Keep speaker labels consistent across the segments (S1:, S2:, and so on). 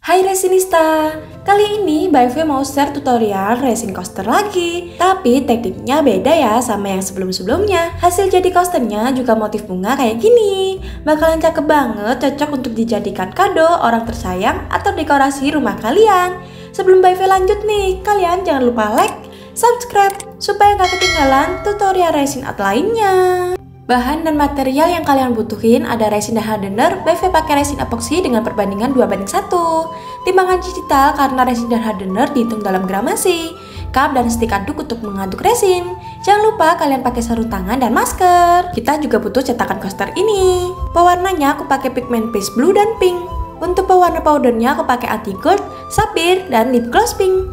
S1: Hai resinista, kali ini Mbak Evi mau share tutorial resin coaster lagi. Tapi tekniknya beda ya sama yang sebelum-sebelumnya. Hasil jadi coasternya juga motif bunga kayak gini. Bakalan cakep banget, cocok untuk dijadikan kado orang tersayang atau dekorasi rumah kalian. Sebelum Mbak Evi lanjut nih, kalian jangan lupa like, subscribe, supaya gak ketinggalan tutorial resin art lainnya. Bahan dan material yang kalian butuhin ada resin dan hardener. BV pakai resin epoksi dengan perbandingan 2:1. Timbangan digital karena resin dan hardener dihitung dalam gramasi. Cup dan stik aduk untuk mengaduk resin. Jangan lupa kalian pakai sarung tangan dan masker. Kita juga butuh cetakan coaster ini. Pewarnanya aku pakai pigment paste blue dan pink. Untuk pewarna powdernya aku pakai anti gold, sapphire, dan lip gloss pink.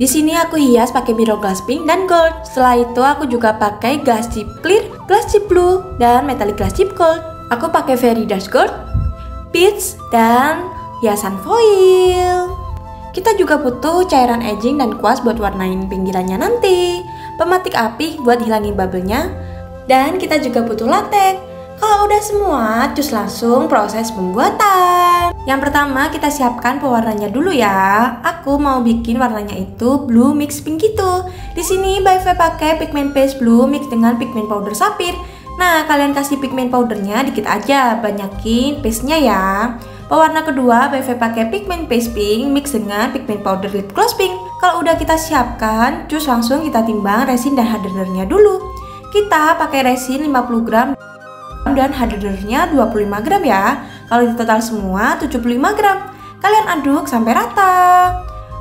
S1: Di sini aku hias pakai mirror glass pink dan gold. Setelah itu aku juga pakai glass chip clear, glass chip blue, dan metallic glass chip gold. Aku pakai very dark gold, beads, dan hiasan foil. Kita juga butuh cairan edging dan kuas buat warnain pinggirannya nanti. Pematik api buat hilangin bubble-nya. Dan kita juga butuh latex. Kalau udah semua, cus langsung proses pembuatan. Yang pertama kita siapkan pewarnanya dulu ya. Aku mau bikin warnanya itu blue mix pink gitu. Di sini Mbak Evi pakai pigment paste blue mix dengan pigment powder sapphire. Nah, kalian kasih pigment powdernya dikit aja, banyakin paste-nya ya. Pewarna kedua Mbak Evi pakai pigment paste pink mix dengan pigment powder lip gloss pink. Kalau udah kita siapkan, cus langsung kita timbang resin dan hardenernya dulu. Kita pakai resin 50 gram dan hardenernya 25 gram ya. Kalau di total semua 75 gram. Kalian aduk sampai rata.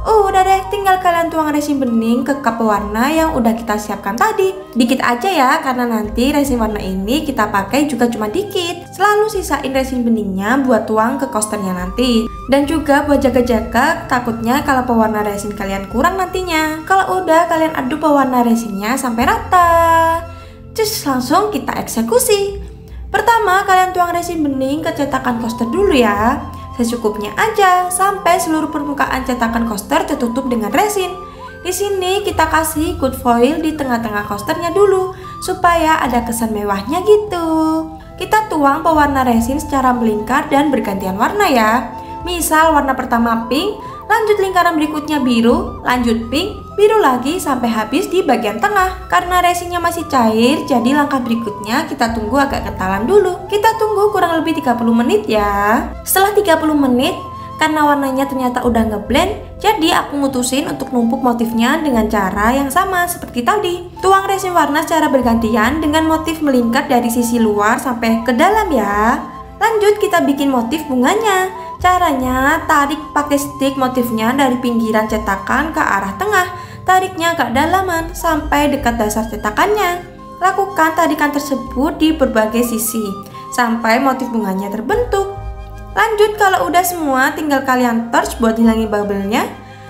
S1: Udah deh, tinggal kalian tuang resin bening ke cup pewarna yang udah kita siapkan tadi. Dikit aja ya, karena nanti resin warna ini kita pakai juga cuma dikit. Selalu sisain resin beningnya buat tuang ke coasternya nanti. Dan juga buat jaga-jaga, takutnya kalau pewarna resin kalian kurang nantinya. Kalau udah, kalian aduk pewarna resinnya sampai rata. Terus langsung kita eksekusi. Pertama, kalian tuang resin bening ke cetakan coaster dulu ya. Secukupnya aja sampai seluruh permukaan cetakan coaster tertutup dengan resin. Di sini kita kasih good foil di tengah-tengah coasternya dulu supaya ada kesan mewahnya gitu. Kita tuang pewarna resin secara melingkar dan bergantian warna ya. Misal warna pertama pink, lanjut lingkaran berikutnya biru, lanjut pink, biru lagi sampai habis di bagian tengah. Karena resinnya masih cair, jadi langkah berikutnya kita tunggu agak kentalan dulu. Kita tunggu kurang lebih 30 menit ya. Setelah 30 menit, karena warnanya ternyata udah ngeblend, jadi aku mutusin untuk numpuk motifnya dengan cara yang sama seperti tadi. Tuang resin warna secara bergantian dengan motif melingkar dari sisi luar sampai ke dalam ya. Lanjut kita bikin motif bunganya. Caranya, tarik pakai stick motifnya dari pinggiran cetakan ke arah tengah. Tariknya agak dalaman sampai dekat dasar cetakannya. Lakukan tarikan tersebut di berbagai sisi sampai motif bunganya terbentuk. Lanjut, kalau udah semua tinggal kalian torch buat hilangin bubble-nya.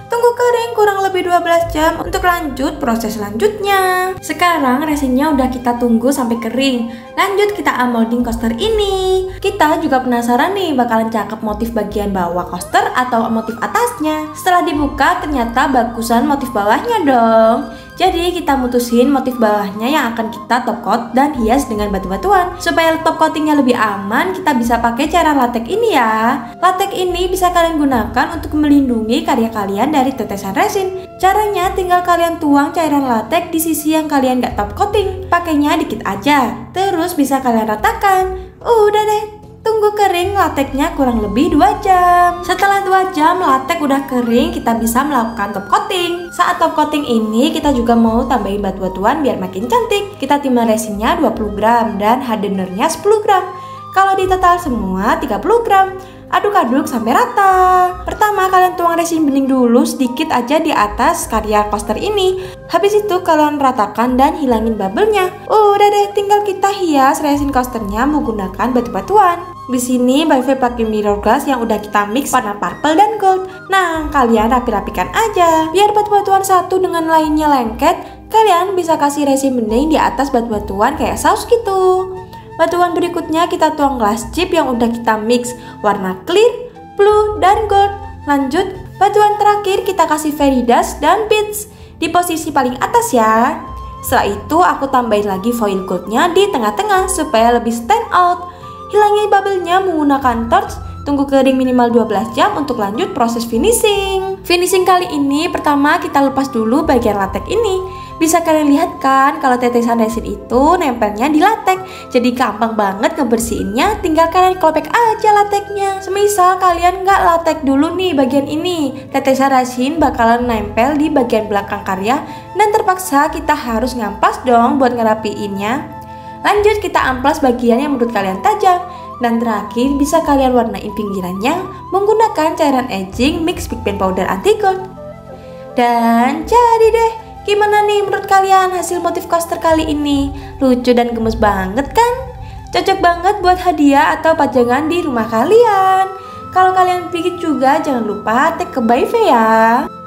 S1: Tunggu kering kurang lebih 12 jam untuk lanjut proses selanjutnya. Sekarang resinnya udah kita tunggu sampai kering. Lanjut kita unmolding coaster ini. Kita juga penasaran nih bakalan cakep motif bagian bawah coaster atau motif atasnya. Setelah dibuka ternyata bagusan motif bawahnya dong. Jadi kita mutusin motif bawahnya yang akan kita top coat dan hias dengan batu-batuan. Supaya top coatingnya lebih aman, kita bisa pakai cairan latex ini ya. Latex ini bisa kalian gunakan untuk melindungi karya kalian dari tetesan resin. Caranya tinggal kalian tuang cairan latex di sisi yang kalian gak top coating. Pakainya dikit aja, terus bisa kalian ratakan. Udah deh, tunggu kering lateksnya kurang lebih 2 jam. Setelah 2 jam latex udah kering, kita bisa melakukan top coating. Saat top coating ini kita juga mau tambahin batu-batuan biar makin cantik. Kita timbang resinnya 20 gram dan hardenernya 10 gram. Kalau di total semua 30 gram. Aduk-aduk sampai rata. Pertama kalian tuang resin bening dulu sedikit aja di atas karya coaster ini. Habis itu kalian ratakan dan hilangin bubble-nya. Udah deh, tinggal kita hias resin coasternya menggunakan batu-batuan. Di sini Mbak Evi pakai mirror glass yang udah kita mix warna purple dan gold. Nah, kalian rapi-rapikan aja. Biar batu-batuan satu dengan lainnya lengket, kalian bisa kasih resin bening di atas batu-batuan kayak saus gitu. Batuan berikutnya kita tuang glass chip yang udah kita mix warna clear, blue, dan gold. Lanjut, batuan terakhir kita kasih very dust dan beads di posisi paling atas ya. Setelah itu aku tambahin lagi foil goldnya di tengah-tengah supaya lebih stand out. Hilangi bubble-nya menggunakan torch, Tunggu kering minimal 12 jam untuk lanjut proses finishing. Finishing kali ini pertama kita lepas dulu bagian latex ini. Bisa kalian lihat kan kalau tetesan resin itu nempelnya di latex. Jadi gampang banget ngebersihinnya, tinggal kalian klopek aja lateksnya. Semisal kalian nggak latex dulu nih bagian ini, tetesan resin bakalan nempel di bagian belakang karya dan terpaksa kita harus ngampas dong buat ngerapiinnya. Lanjut kita amplas bagian yang menurut kalian tajam. Dan terakhir bisa kalian warnain pinggirannya menggunakan cairan etching mix pigment powder anti gold. Dan jadi deh, gimana nih menurut kalian hasil motif coaster kali ini? Lucu dan gemes banget kan? Cocok banget buat hadiah atau pajangan di rumah kalian. Kalau kalian bikin juga jangan lupa tag ke By Faye ya.